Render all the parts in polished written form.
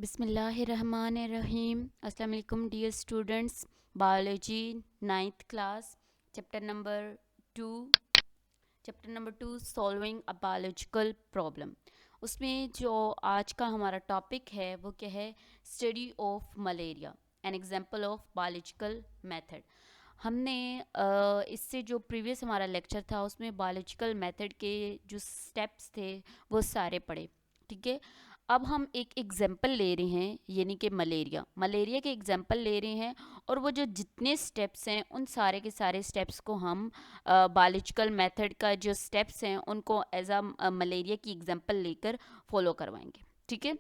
बिस्मिल्लाहिर्रहमानिर्रहीम। अस्सलाम वालेकुम dear students. Biology 9th class, chapter number 2 solving a biological problem. उसमें जो आज का हमारा टॉपिक है वो क्या है? Study of malaria, an example of biological method. हमने इससे जो प्रीवियस हमारा लेक्चर था उसमें बायोलॉजिकल मेथड के जो स्टेप्स थे वो सारे पढ़े। ठीक है, अब हम एक एग्जांपल ले रहे हैं, यानी कि मलेरिया के एग्जांपल ले रहे हैं, और वो जो जितने स्टेप्स हैं उन सारे के सारे स्टेप्स को हम बायोलॉजिकल मेथड का जो स्टेप्स हैं उनको एज अ मलेरिया की एग्जांपल लेकर फॉलो करवाएंगे। ठीक है,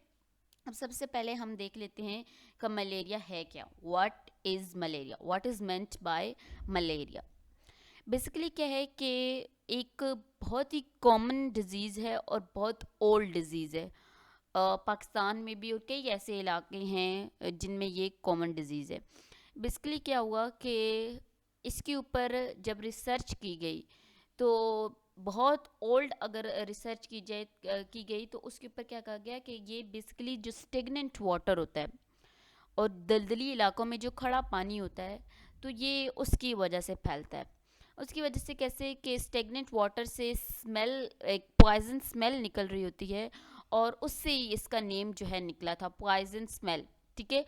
अब सबसे पहले हम देख लेते हैं कि मलेरिया है क्या। What is malaria, what is meant by malaria. Basically क्या है कि एक बहुत ही कॉमन डिजीज़ है और बहुत ओल्ड डिजीज़ है। पाकिस्तान में भी और कई ऐसे इलाके हैं जिनमें ये कॉमन डिजीज़ है। बेसिकली क्या हुआ कि इसके ऊपर जब रिसर्च की गई तो बहुत ओल्ड अगर रिसर्च की गई तो उसके ऊपर क्या कहा गया कि ये बेसिकली जो स्टेगनेंट वाटर होता है और दलदली इलाकों में जो खड़ा पानी होता है तो ये उसकी वजह से फैलता है। उसकी वजह से कैसे कि स्टेगनेंट वाटर से स्मेल, एक पॉइजन स्मेल निकल रही होती है, और उससे ही इसका नेम जो है निकला था, पॉइजन स्मेल। ठीक है,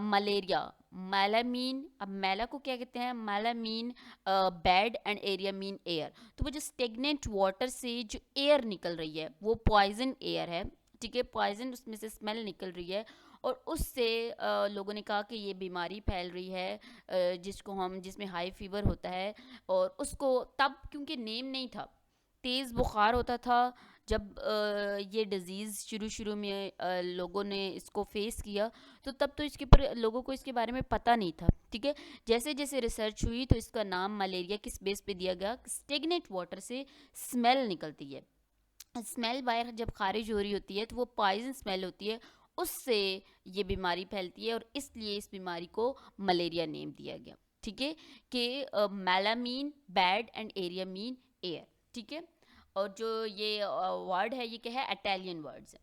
मलेरिया, मैलामीन। अब मैला को क्या कहते हैं? मैला mean bad and aria mean air. तो वो जो स्टेगनेंट वाटर से जो एयर निकल रही है वो पॉइजन एयर है। ठीक है, पॉइजन उसमें से स्मेल निकल रही है, और उससे लोगों ने कहा कि ये बीमारी फैल रही है, जिसमें हाई फीवर होता है। और उसको तब क्योंकि नेम नहीं था, तेज़ बुखार होता था जब ये डिज़ीज़ शुरू में लोगों ने इसको फेस किया, तो तब तो इसके ऊपर लोगों को इसके बारे में पता नहीं था। ठीक है, जैसे जैसे रिसर्च हुई तो इसका नाम मलेरिया किस बेस पे दिया गया? स्टेगनेंट वाटर से स्मेल निकलती है, स्मेल बाहर जब खारिज हो रही होती है तो वो पॉइजन स्मेल होती है, उससे ये बीमारी फैलती है, और इसलिए इस बीमारी को मलेरिया नेम दिया गया। ठीक है, कि mala mean bad and aria mean air. ठीक है, और जो ये वर्ड है ये क्या है? इटालियन वर्ड्स है।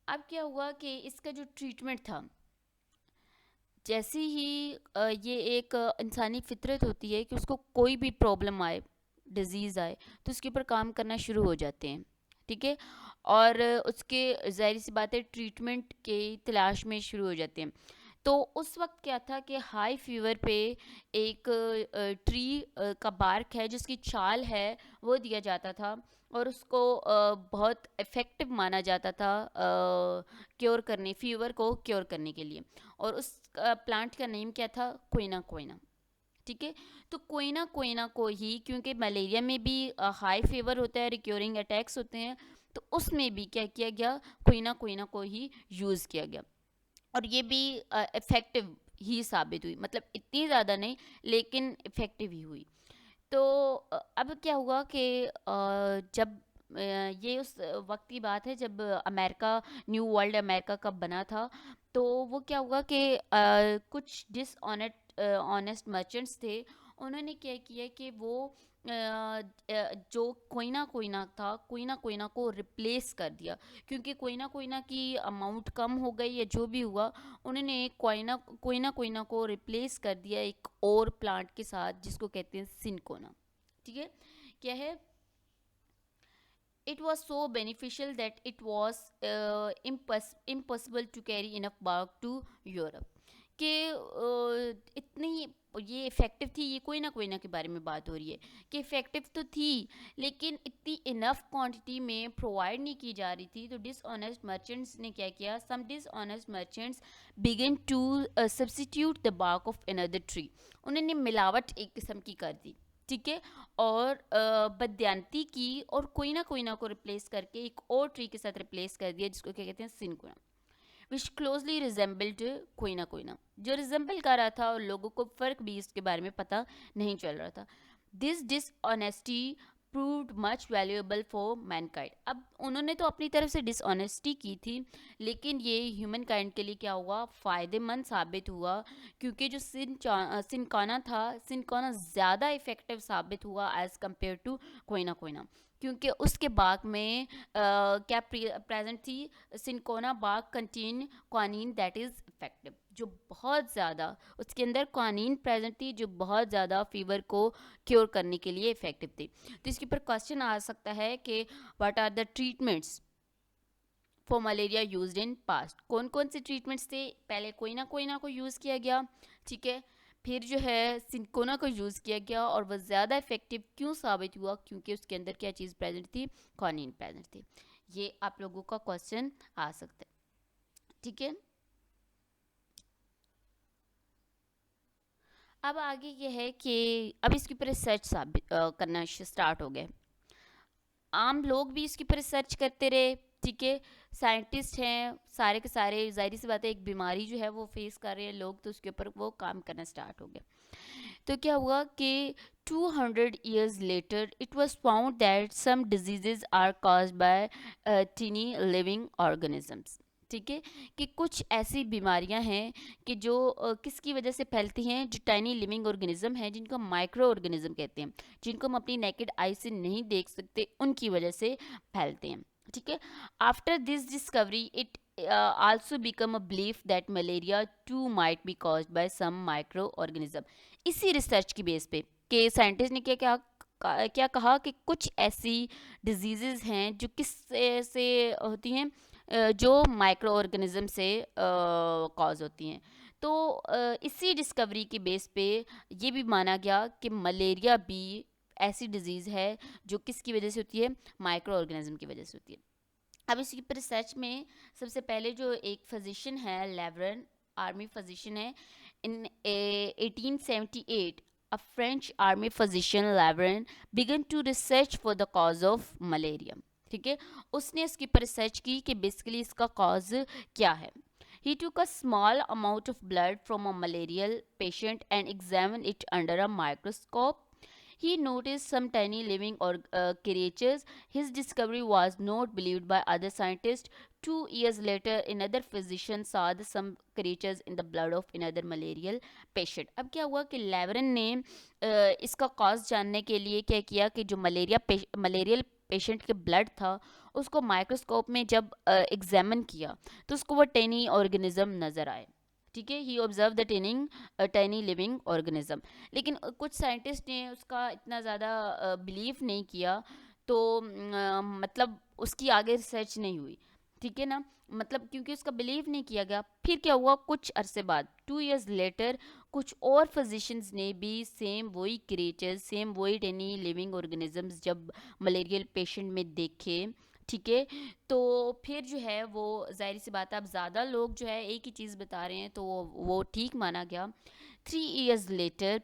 अब क्या हुआ कि इसका जो ट्रीटमेंट था, जैसे ही ये एक इंसानी फितरत होती है कि उसको कोई भी प्रॉब्लम आए, डिज़ीज़ आए, तो उसके ऊपर काम करना शुरू हो जाते हैं। ठीक है, और उसके ज़ाहिर सी बात है ट्रीटमेंट के तलाश में शुरू हो जाते हैं। तो उस वक्त क्या था कि हाई फीवर पे एक ट्री का बार्क है जिसकी छाल है वो दिया जाता था, और उसको बहुत इफ़ेक्टिव माना जाता था क्योर करने, फीवर को क्योर करने के लिए। और उस प्लांट का नेम क्या था? कोइना कोइना। ठीक है, तो कोइना कोइना को ही, क्योंकि मलेरिया में भी हाई फीवर होता है, रिक्योरिंग अटैक्स होते हैं, तो उसमें भी क्या किया गया? कोइना कोइना को ही यूज़ किया गया, और ये भी इफ़ेक्टिव ही साबित हुई, मतलब इतनी ज़्यादा नहीं लेकिन इफ़ेक्टिव ही हुई। तो अब क्या हुआ कि जब ये उस वक्त की बात है जब अमेरिका, न्यू वर्ल्ड अमेरिका कब बना था, तो वो क्या हुआ कि कुछ डिसऑनेस्ट ऑनेस्ट मर्चेंट्स थे, उन्होंने क्या किया कि वो जो कोइना कोइना को रिप्लेस कर दिया, क्योंकि कोइना की अमाउंट कम हो गई या जो भी हुआ, उन्होंने कोइना कोइना को रिप्लेस कर दिया एक और प्लांट के साथ जिसको कहते हैं सिनकोना। ठीक है, क्या है? It was so beneficial that it was impossible to carry enough bark to Europe। कि इतनी ये इफ़ेक्टिव थी, ये कोई ना के बारे में बात हो रही है कि इफ़ेक्टिव तो थी लेकिन इतनी इनफ क्वांटिटी में प्रोवाइड नहीं की जा रही थी। तो डिसऑनेस्ट मर्चेंट्स ने क्या किया? Some dishonest merchants begin to substitute the bark of another tree. उन्होंने मिलावट एक किस्म की कर दी। ठीक है, और बदयांती की, और कोई ना को रिप्लेस करके एक और ट्री के साथ रिप्लेस कर दिया जिसको क्या कहते हैं? सिनकोना, विच क्लोजली रिजेंबल्ड कोइना, जो रिजेंबल कर रहा था और लोगों को फ़र्क भी इसके बारे में पता नहीं चल रहा था। This dishonesty proved much valuable for Mankind. अब उन्होंने तो अपनी तरफ से डिसऑनेस्टी की थी, लेकिन ये ह्यूमन काइंड के लिए क्या हुआ? फ़ायदेमंद साबित हुआ, क्योंकि जो सिनकोना था, सिनकोना ज़्यादा इफ़ेक्टिव साबित हुआ एज़ कम्पेयर टू कोइना। क्योंकि उसके बाग में क्या प्रेजेंट थी, cinchona bark contain quinine that is effective, जो बहुत ज़्यादा उसके अंदर क्वानीन प्रेजेंट थी जो बहुत ज़्यादा फीवर को क्योर करने के लिए इफेक्टिव थी। तो इसके ऊपर क्वेश्चन आ सकता है कि what are the treatments for malaria used in past, कौन कौन से ट्रीटमेंट्स थे, पहले कोई ना कोई यूज़ किया गया, ठीक है, फिर जो है सिंकोना को यूज़ किया गया और वह ज़्यादा इफेक्टिव क्यों साबित हुआ, क्योंकि उसके अंदर क्या चीज़ प्रेजेंट थी, क्वानिन प्रेजेंट थी। ये आप लोगों का क्वेश्चन आ सकता है, ठीक है। अब आगे ये है कि अब इसके ऊपर रिसर्च करना स्टार्ट हो गए, आम लोग भी इसके ऊपर रिसर्च करते रहे, ठीक है, साइंटिस्ट हैं सारे के सारे, जाहिर सी बात है एक बीमारी जो है वो फेस कर रहे हैं लोग, तो उसके ऊपर वो काम करना स्टार्ट हो गया। तो क्या हुआ कि 200 years later it was found that some diseases are caused by tiny living organisms, ठीक है, कि कुछ ऐसी बीमारियां हैं कि जो किसकी वजह से फैलती हैं, जो टाइनी लिविंग ऑर्गेनिज्म हैं जिनको माइक्रो ऑर्गेनिज्म कहते हैं, जिनको हम अपनी नेकेड आई से नहीं देख सकते, उनकी वजह से फैलते हैं, ठीक है। After this discovery it also become a belief that malaria too might be caused by some microorganism। इसी रिसर्च की बेस पे कि साइंटिस्ट ने क्या कहा कि कुछ ऐसी डिजीजेज हैं जो किस से होती हैं, जो माइक्रो ऑर्गेनिज्म से कॉज होती हैं। तो इसी डिस्कवरी के बेस पे ये भी माना गया कि मलेरिया भी ऐसी डिजीज़ है जो किसकी वजह से होती है, माइक्रो ऑर्गेनिज्म की वजह से होती है। अब इसकी रिसर्च में सबसे पहले जो एक फिजिशियन है, लेवरन, आर्मी फिजिशियन है, इन 1878 a French army physician Leverin began to research for the cause of malaria, ठीक है, उसने इसके ऊपर रिसर्च की कि बेसिकली इसका कॉज क्या है। He took a small amount of blood from a malarial patient and examined it under a microscope. He noticed some tiny living creatures. His discovery was not believed by other scientists. 2 years later, another physician saw some creatures in the blood of another malarial patient. अब क्या हुआ कि लेवरन ने इसका cause जानने के लिए क्या किया कि जो मलेरियल पेशेंट के ब्लड था उसको माइक्रोस्कोप में जब एग्जामिन किया तो उसको वो टेनी ऑर्गेनिज्म नज़र आए, ठीक है, he observe the tiny living organism. लेकिन कुछ साइंटिस्ट ने उसका इतना ज़्यादा बिलीव नहीं किया, तो मतलब उसकी आगे रिसर्च नहीं हुई, ठीक है ना, मतलब क्योंकि उसका बिलीव नहीं किया गया। फिर क्या हुआ, कुछ अरसे बाद 2 years लेटर कुछ और फिजिशियंस ने भी सेम वही क्रिएचर्स, सेम वही टेनी लिविंग ऑर्गेनिजम्स जब मलेरियल पेशेंट में देखे, ठीक है, तो फिर जो है वो जाहिर सी बात है अब ज़्यादा लोग जो है एक ही चीज़ बता रहे हैं तो वो ठीक माना गया। 3 years later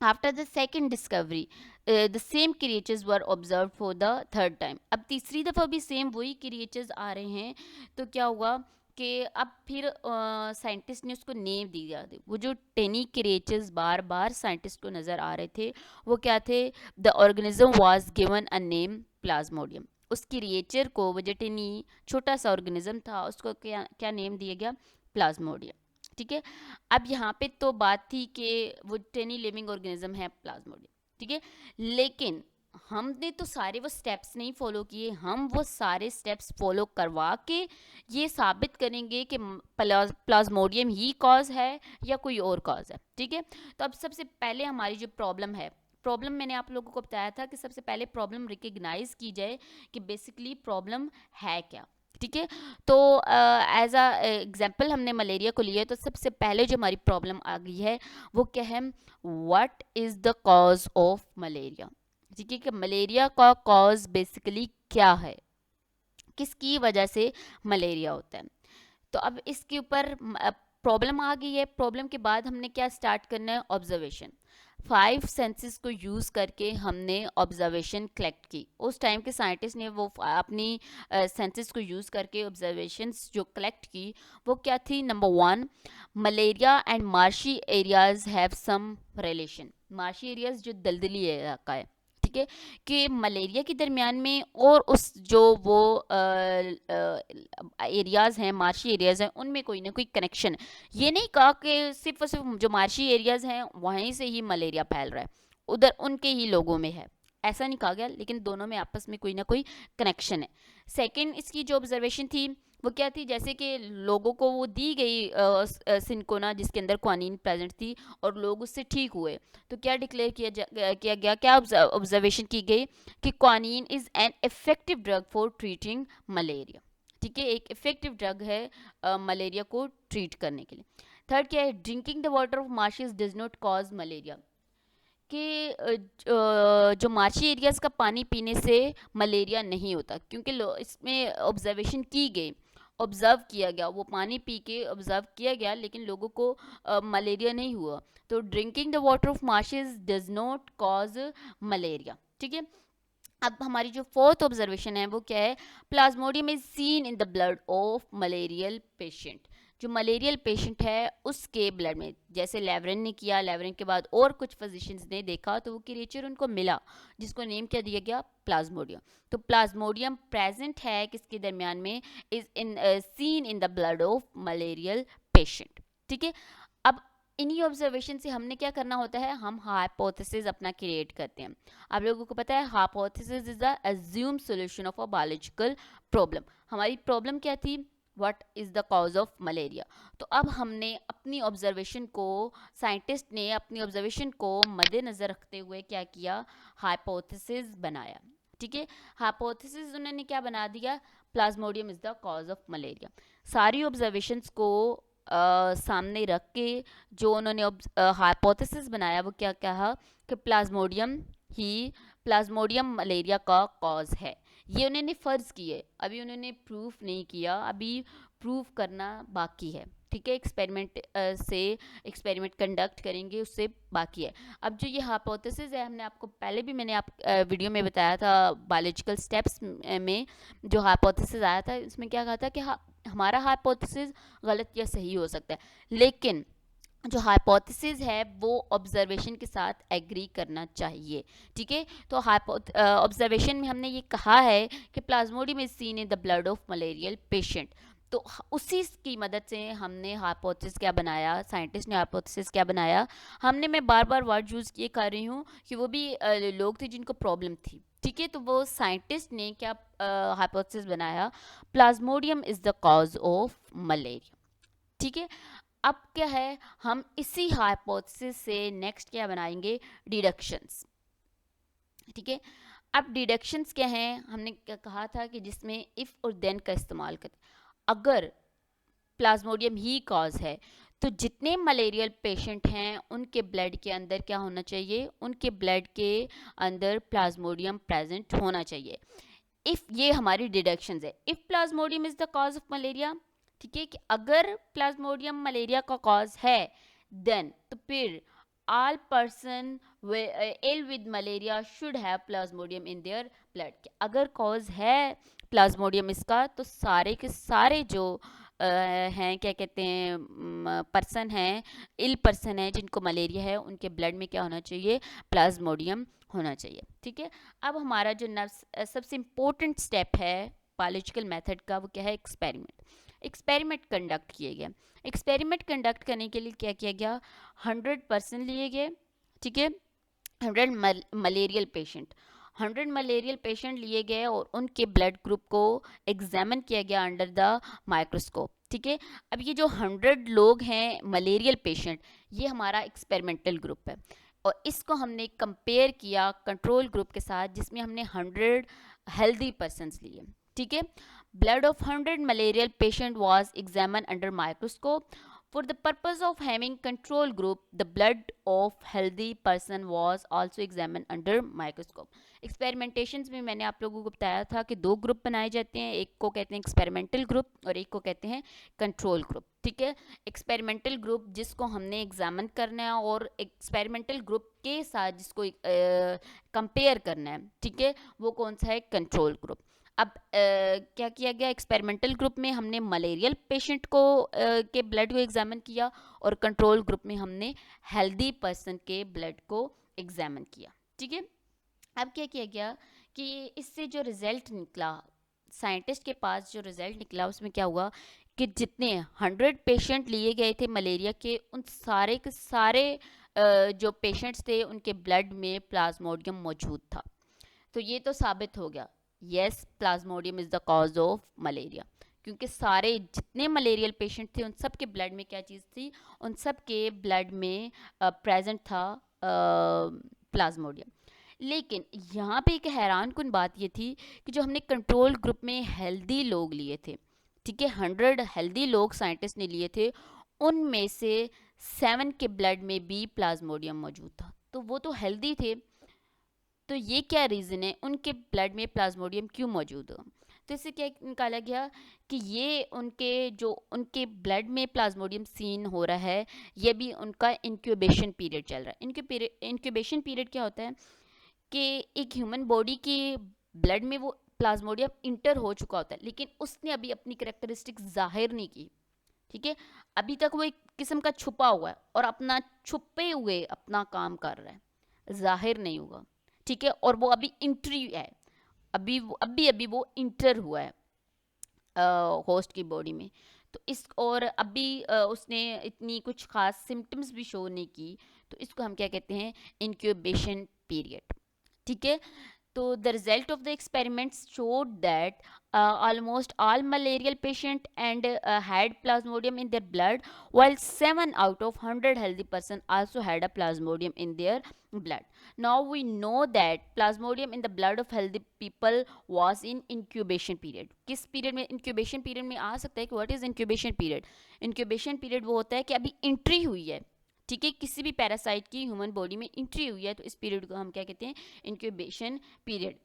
after the second discovery the same creatures were observe for the third time. अब तीसरी दफ़ा भी सेम वही क्रिएचर्स आ रहे हैं, तो क्या हुआ कि अब फिर साइंटिस्ट ने उसको नेम दिया। वो जो टेनी क्रिएचर्स बार बार साइंटिस्ट को नज़र आ रहे थे वो क्या थे, the organism was given a name Plasmodium. उस क्रिएचर को, वो जो टेनी छोटा सा ऑर्गेनिज्म था, उसको क्या क्या नेम दिया गया, प्लाज्मोडियम, ठीक है। अब यहाँ पे तो बात थी कि वो टेनी लिविंग ऑर्गेनिज्म है प्लाज्मोडियम, ठीक है, लेकिन हमने तो सारे वो स्टेप्स नहीं फॉलो किए, हम वो सारे स्टेप्स फॉलो करवा के ये साबित करेंगे कि प्लाज्मोडियम ही कॉज है या कोई और कॉज है, ठीक है। तो अब सबसे पहले हमारी जो प्रॉब्लम मैंने आप लोगों को बताया था कि सबसे पहले प्रॉब्लम रिकग्नाइज की जाए कि बेसिकली प्रॉब्लम है क्या, ठीक है। तो एज अ एग्जाम्पल हमने मलेरिया को लिया, तो सबसे पहले जो हमारी प्रॉब्लम आ गई है वो क्या है, what is the cause of malaria, ठीक है, कि मलेरिया का कॉज बेसिकली क्या है, किसकी वजह से मलेरिया होता है। तो अब इसके ऊपर प्रॉब्लम आ गई है, प्रॉब्लम के बाद हमने क्या स्टार्ट करना है, ऑब्जर्वेशन। 5 सेंसेस को यूज़ करके हमने ऑब्जर्वेशन कलेक्ट की। उस टाइम के साइंटिस्ट ने वो अपनी सेंसेस को यूज़ करके ऑब्जर्वेशंस जो कलेक्ट की वो क्या थी, number 1, malaria and marshy areas have some relation. Marshy areas जो दलदली इलाका है, ठीक है, कि मलेरिया के दरमियान में और उस जो वो एरियाज़ हैं, मार्शी एरियाज़ हैं, उनमें कोई ना कोई कनेक्शन। ये नहीं कहा कि सिर्फ और सिर्फ जो मार्शी एरियाज़ हैं वहीं से ही मलेरिया फैल रहा है, उधर उनके ही लोगों में है, ऐसा नहीं कहा गया, लेकिन दोनों में आपस में कोई ना कोई कनेक्शन है। सेकंड इसकी जो ऑब्जर्वेशन थी वो क्या थी, जैसे कि लोगों को वो दी गई सिनकोना जिसके अंदर क्वानीन प्रेजेंट थी और लोग उससे ठीक हुए, तो क्या डिक्लेयर किया गया, क्या ऑब्जर्वेशन की गई कि quinine is an effective drug for treating malaria. ठीक है, एक इफेक्टिव ड्रग है मलेरिया को ट्रीट करने के लिए। थर्ड क्या है, drinking the water of marshes does not cause malaria, कि जो मार्शी एरियाज़ का पानी पीने से मलेरिया नहीं होता, क्योंकि इसमें ऑब्जर्वेशन की गई, ऑब्ज़र्व किया गया, वो पानी पी के ऑब्ज़र्व किया गया, लेकिन लोगों को मलेरिया नहीं हुआ। तो drinking the water of marshes does not cause malaria. ठीक है, अब हमारी जो फोर्थ ऑब्जर्वेशन है वो क्या है, Plasmodium is seen in the blood of malarial patient. जो मलेरियल पेशेंट है उसके ब्लड में, जैसे लेवरिन ने किया, लेवरिन के बाद और कुछ फिजिशियंस ने देखा तो वो क्रिएचर उनको मिला जिसको नेम क्या दिया गया, प्लाज्मोडियम। तो प्लाज्मोडियम प्रेजेंट है किसके दरमियान में, is in seen in the blood of malarial patient. ठीक है, अब इन्हीं ऑब्जर्वेशन से हमने क्या करना होता है, हम हाइपोथेसिस अपना क्रिएट करते हैं। आप लोगों को पता है hypothesis is the assume solution of a biological problem. हमारी प्रॉब्लम क्या थी, what is the cause of malaria. तो अब हमने अपनी ऑब्जर्वेशन को, साइंटिस्ट ने अपनी ऑब्जर्वेशन को मद्देनजर रखते हुए क्या किया, हाइपोथेसिस बनाया। ठीक है, हाइपोथेसिस उन्होंने क्या बना दिया, Plasmodium is the cause of malaria. सारी ऑब्जर्वेशंस को सामने रख के जो उन्होंने हाइपोथेसिस बनाया वो क्या कहा कि प्लाज्मोडियम मलेरिया का कॉज है। ये उन्होंने फ़र्ज़ किए, अभी उन्होंने प्रूफ नहीं किया, अभी प्रूफ करना बाकी है। ठीक है, एक्सपेरिमेंट से एक्सपेरिमेंट कंडक्ट करेंगे, उससे बाकी है। अब जो ये हाइपोथेसिस है, हमने आपको पहले भी मैंने वीडियो में बताया था बायोलॉजिकल स्टेप्स में, जो हाइपोथेसिस आया था इसमें क्या कहा था कि हमारा हाइपोथेसिस गलत या सही हो सकता है, लेकिन जो हाइपोथेसिस है वो ऑब्जर्वेशन के साथ एग्री करना चाहिए। ठीक है, तो ऑब्जर्वेशन में हमने ये कहा है कि Plasmodium is seen in the blood of malarial patient, तो उसी की मदद से हमने हाइपोथेसिस क्या बनाया, साइंटिस्ट ने हाइपोथेसिस क्या बनाया, हमने, मैं बार बार वर्ड यूज़ किए कर रही हूँ कि वो भी लोग थे जिनको प्रॉब्लम थी। ठीक है, तो वो साइंटिस्ट ने क्या हाइपोथेसिस बनाया, Plasmodium is the cause of malaria. ठीक है, अब क्या है, हम इसी हाइपोथेसिस से नेक्स्ट क्या बनाएंगे, डिडक्शंस। ठीक है, अब डिडक्शंस क्या हैं, हमने क्या कहा था कि जिसमें इफ़ और देन का इस्तेमाल करते, अगर प्लाज्मोडियम ही कॉज है तो जितने मलेरियल पेशेंट हैं उनके ब्लड के अंदर क्या होना चाहिए, उनके ब्लड के अंदर प्लाज्मोडियम प्रेजेंट होना चाहिए। इफ़, ये हमारी डिडक्शंस है, if Plasmodium is the cause of malaria. ठीक है, कि अगर प्लाज्मोडियम मलेरिया का कॉज है, देन तो फिर all person ill with malaria should have plasmodium in their blood। अगर कॉज है प्लाज्मोडियम इसका, तो सारे के सारे जो हैं, क्या कहते हैं, पर्सन हैं, इल पर्सन है जिनको मलेरिया है, उनके ब्लड में क्या होना चाहिए, प्लाज्मोडियम होना चाहिए। ठीक है, अब हमारा जो सबसे इम्पोर्टेंट स्टेप है बायोलॉजिकल मेथड का वो क्या है, एक्सपेरिमेंट कंडक्ट किए गए। एक्सपेरिमेंट कंडक्ट करने के लिए क्या किया गया, 100% लिए गए। ठीक है, 100 मलेरियल पेशेंट लिए गए और उनके ब्लड ग्रुप को एग्जामिन किया गया अंडर द माइक्रोस्कोप। ठीक है, अब ये जो 100 लोग हैं मलेरियल पेशेंट, ये हमारा एक्सपेरिमेंटल ग्रुप है और इसको हमने कंपेयर किया कंट्रोल ग्रुप के साथ जिसमें हमने 100 हेल्दी पर्सनस लिए। ठीक है, blood of 100 malarial patient was examined under microscope. For the purpose of having control group, the blood of healthy person was also examined under microscope. Experimentations में मैंने आप लोगों को बताया था कि दो ग्रुप बनाए जाते हैं, एक को कहते हैं एक्सपेरिमेंटल ग्रुप और एक को कहते हैं कंट्रोल ग्रुप। ठीक है, एक्सपेरिमेंटल ग्रुप जिसको हमने एग्जामिन करना है और एक्सपेरिमेंटल ग्रुप के साथ जिसको कंपेयर करना है, ठीक है, वो कौन सा है, कंट्रोल ग्रुप। अब क्या किया गया, एक्सपेरिमेंटल ग्रुप में हमने मलेरियल पेशेंट को के ब्लड को एग्जामिन किया और कंट्रोल ग्रुप में हमने हेल्दी पर्सन के ब्लड को एग्जामिन किया। ठीक है, अब क्या किया गया कि इससे जो रिज़ल्ट निकला, साइंटिस्ट के पास जो रिज़ल्ट निकला उसमें क्या हुआ कि जितने 100 पेशेंट लिए गए थे मलेरिया के, उन सारे के सारे जो पेशेंट्स थे उनके ब्लड में प्लाज्मोडियम मौजूद था। तो ये तो साबित हो गया, yes Plasmodium is the cause of malaria, क्योंकि सारे जितने मलेरियल पेशेंट थे उन सब के ब्लड में क्या चीज़ थी, उन सब के ब्लड में प्रेजेंट था प्लाज्मोडियम। लेकिन यहाँ पे एक हैरान कुन बात ये थी कि जो हमने कंट्रोल ग्रुप में हेल्दी लोग लिए थे, ठीक है, 100 हेल्दी लोग साइंटिस्ट ने लिए थे, उनमें से 7 के ब्लड में भी प्लाज्मोडियम मौजूद था। तो वो तो हेल्दी थे, तो ये क्या रीज़न है उनके ब्लड में प्लाज्मोडियम क्यों मौजूद हो। तो इससे क्या निकाला गया कि ये उनके ब्लड में प्लाज्मोडियम सीन हो रहा है, ये भी उनका इंक्यूबेशन पीरियड चल रहा है। इंक्यूबेशन पीरियड क्या होता है कि एक ह्यूमन बॉडी के ब्लड में वो प्लाज्मोडियम इंटर हो चुका होता है, लेकिन उसने अभी अपनी कैरेक्टरिस्टिक्स जाहिर नहीं की, ठीक है, अभी तक वो एक किस्म का छुपा हुआ है और अपना छुपे हुए अपना काम कर रहा है, जाहिर नहीं होगा, ठीक है, और वो अभी इंट्री है, अभी वो इंटर हुआ है होस्ट की बॉडी में। तो इस और अभी उसने इतनी कुछ खास सिम्टम्स भी शो नहीं की, तो इसको हम क्या कहते हैं, इंक्यूबेशन पीरियड, ठीक है। So the result of the experiments showed that almost all malarial patient and had plasmodium in their blood, while 7 out of 100 healthy person also had a plasmodium in their blood. Now we know that plasmodium in the blood of healthy people was in incubation period. किस period में incubation period में आ सकता है कि what is incubation period? Incubation period वो होता है कि अभी entry हुई है, ठीक है, किसी भी पैरासाइट की ह्यूमन बॉडी में एंट्री हुई है, तो इस पीरियड को हम क्या कहते हैं, incubation period.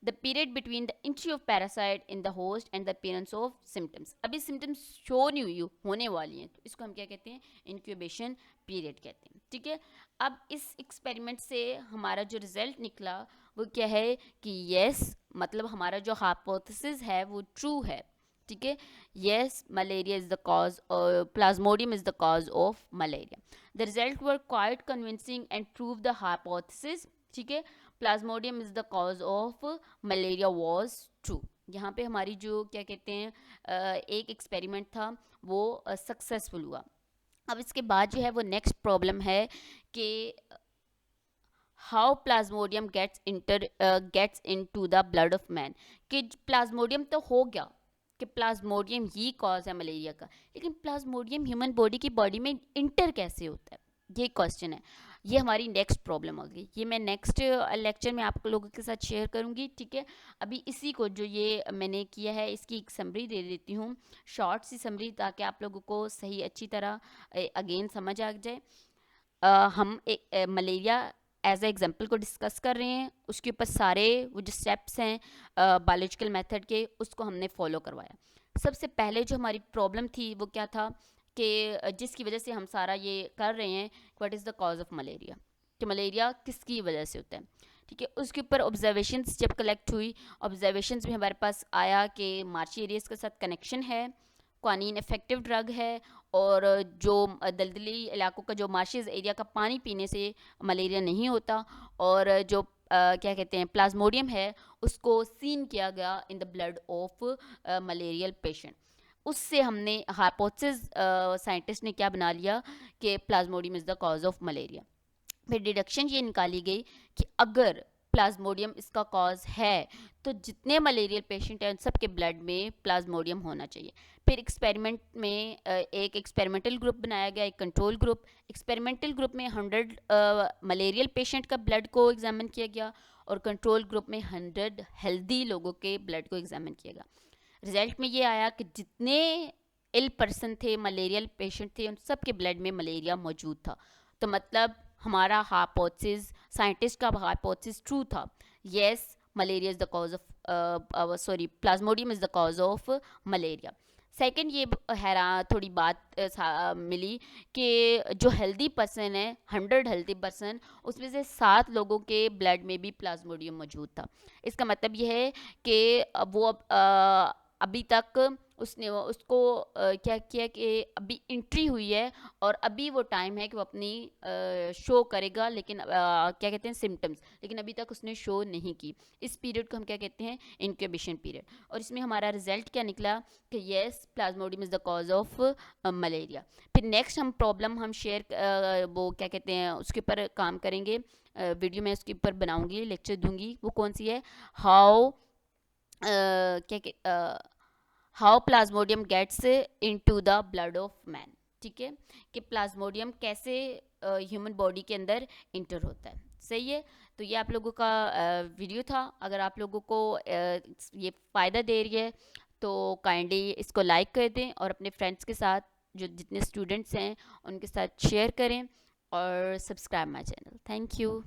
The period between the entry of parasite in the host and the appearance of symptoms, अभी सिम्टम्स शो नहीं हुई होने वाली हैं, तो इसको हम क्या कहते हैं, इंक्यूबेशन पीरियड कहते हैं, ठीक है। अब इस एक्सपेरिमेंट से हमारा जो रिजल्ट निकला वो क्या है कि यस, मतलब हमारा जो हाइपोथेसिस है वो ट्रू है, ठीक है, yes malaria is the cause, Plasmodium is the cause of malaria. The result were quite convincing and prove the hypothesis, ठीक है, Plasmodium is the cause of malaria was true. यहाँ पे हमारी जो क्या कहते हैं एक एक्सपेरिमेंट था वो सक्सेसफुल हुआ। अब इसके बाद जो है वो नेक्स्ट प्रॉब्लम है कि how plasmodium gets into the blood of man, कि प्लाज्मोडियम तो हो गया कि प्लाज्मोडियम ही कॉज है मलेरिया का, लेकिन प्लाज्मोडियम ह्यूमन बॉडी की बॉडी में इंटर कैसे होता है, ये क्वेश्चन है। ये हमारी नेक्स्ट प्रॉब्लम होगी, ये मैं नेक्स्ट लेक्चर में आप लोगों के साथ शेयर करूंगी, ठीक है। अभी इसी को जो ये मैंने किया है इसकी एक समरी दे देती हूँ, शॉर्ट सी समरी, ताकि आप लोगों को सही अच्छी तरह अगेन समझ आ जाए। हम एक मलेरिया एज ए एग्जाम्पल को डिस्कस कर रहे हैं, उसके ऊपर सारे वो जो स्टेप्स हैं बायोलॉजिकल मेथड के उसको हमने फॉलो करवाया। सबसे पहले जो हमारी प्रॉब्लम थी वो क्या था कि जिसकी वजह से हम सारा ये कर रहे हैं, what is the cause of malaria, कि मलेरिया किसकी वजह से होता है, ठीक है। उसके ऊपर ऑब्जर्वेशंस जब कलेक्ट हुई, ऑब्जर्वेशंस में हमारे पास आया कि मार्शी एरियाज़ के साथ कनेक्शन है, क्वानिन इफेक्टिव ड्रग है, और जो दलदली इलाकों का जो मार्शियस एरिया का पानी पीने से मलेरिया नहीं होता, और जो क्या कहते हैं प्लाज्मोडियम है उसको सीन किया गया in the blood of malarial patient. उससे हमने हाइपोथेसिस साइंटिस्ट ने क्या बना लिया कि Plasmodium is the cause of malaria. फिर डिडक्शन ये निकाली गई कि अगर प्लाज्मोडियम इसका कॉज है तो जितने मलेरियल पेशेंट हैं उन सब के ब्लड में प्लाज्मोडियम होना चाहिए। फिर एक्सपेरिमेंट में एक एक्सपेरिमेंटल ग्रुप बनाया गया, एक कंट्रोल ग्रुप। एक्सपेरिमेंटल ग्रुप में 100 मलेरियल पेशेंट का ब्लड को एग्जामिन किया गया, और कंट्रोल ग्रुप में 100 हेल्दी लोगों के ब्लड को एग्जामिन किया गया। रिजल्ट में ये आया कि जितने इल पर्सन थे, मलेरियल पेशेंट थे, उन सब के ब्लड में मलेरिया मौजूद था। तो मतलब हमारा हाइपोथेसिस, साइंटिस्ट का हाइपोथेसिस ट्रू था, yes malaria is the cause of Plasmodium is the cause of malaria. Second ये हैरान थोड़ी बात मिली कि जो हेल्दी पर्सन है, 100 हेल्दी पर्सन, उसमें से 7 लोगों के ब्लड में भी प्लाज्मोडियम मौजूद था। इसका मतलब ये है कि वो अभी तक उसने उसको क्या किया कि अभी एंट्री हुई है और अभी वो टाइम है कि वो अपनी शो करेगा, लेकिन क्या कहते हैं सिम्टम्स, लेकिन अभी तक उसने शो नहीं की। इस पीरियड को हम क्या कहते हैं, इंक्यूबेशन पीरियड। और इसमें हमारा रिजल्ट क्या निकला कि yes Plasmodium is the cause of malaria. फिर नेक्स्ट हम प्रॉब्लम हम शेयर वो क्या कहते हैं उसके ऊपर काम करेंगे, वीडियो मैं उसके ऊपर बनाऊंगी, लेक्चर दूंगी। वो कौन सी है, हाउ क्या how plasmodium gets into the blood of man. ठीक है, कि प्लाज्मोडियम कैसे ह्यूमन बॉडी के अंदर इंटर होता है। सही है, तो ये आप लोगों का वीडियो था। अगर आप लोगों को ये फ़ायदा दे रही है तो काइंडली इसको लाइक कर दें और अपने फ्रेंड्स के साथ, जो जितने स्टूडेंट्स हैं उनके साथ शेयर करें, और subscribe my channel. Thank you.